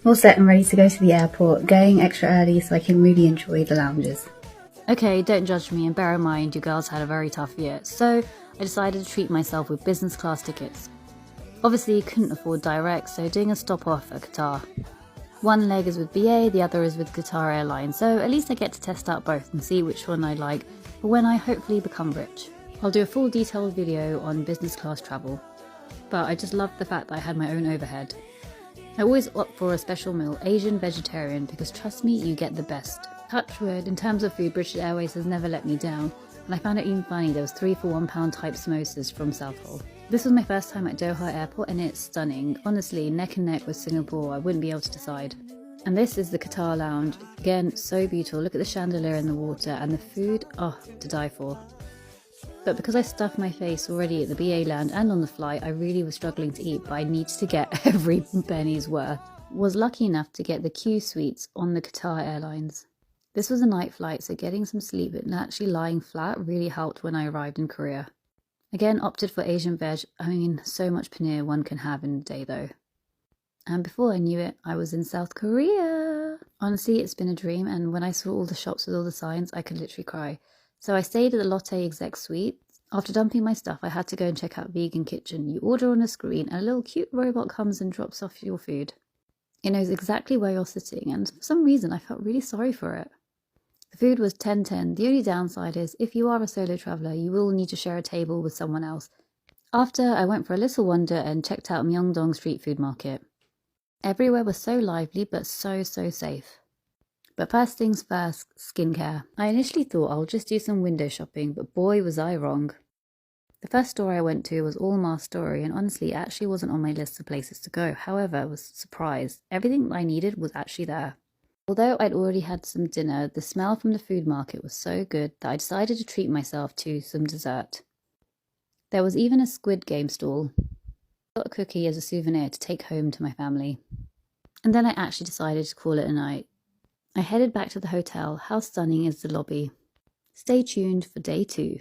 All set and ready to go to the airport, going extra early so I can really enjoy the lounges. Okay, don't judge me, and bear in mind you girls had a very tough year, so I decided to treat myself with business class tickets. Obviously couldn't afford direct, so doing a stop off at Qatar. One leg is with BA, the other is with Qatar Airlines, so at least I get to test out both and see which one I like for when I hopefully become rich. I'll do a full detailed video on business class travel, but I just loved the fact that I had my own overhead. I always opt for a special meal, Asian vegetarian, because trust me, you get the best. Touch wood, in terms of food, British Airways has never let me down, and I found it even funny there was 3 for £1 type samosas from Southall. This was my first time at Doha Airport and it's stunning. Honestly, neck and neck with Singapore, I wouldn't be able to decide. And this is the Qatar Lounge. Again, so beautiful. Look at the chandelier in the water and the food, oh, to die for. But because I stuffed my face already at the BA Lounge and on the flight, I really was struggling to eat, but I needed to get every penny's worth. Was lucky enough to get the Q suites on the Qatar Airlines. This was a night flight, so getting some sleep and actually lying flat really helped when I arrived in Korea. Again, opted for Asian veg. I mean, so much paneer one can have in a day though. And before I knew it, I was in South Korea. Honestly, it's been a dream, and when I saw all the shops with all the signs, I could literally cry. So I stayed at the Lotte Exec Suite. After dumping my stuff, I had to go and check out Vegan Kitchen. You order on a screen, and a little cute robot comes and drops off your food. It knows exactly where you're sitting, and for some reason, I felt really sorry for it. The food was 10-10. The only downside is, if you are a solo traveller, you will need to share a table with someone else. After, I went for a little wander and checked out Myeongdong Street Food Market. Everywhere was so lively, but so safe. But first things first, skincare. I initially thought I'll just do some window shopping, but boy was I wrong. The first store I went to was All Mar Story, and honestly, it actually wasn't on my list of places to go. However, I was surprised. Everything I needed was actually there. Although I'd already had some dinner, the smell from the food market was so good that I decided to treat myself to some dessert. There was even a Squid Game stall. I got a cookie as a souvenir to take home to my family. And then I actually decided to call it a night. I headed back to the hotel. How stunning is the lobby? Stay tuned for day 2.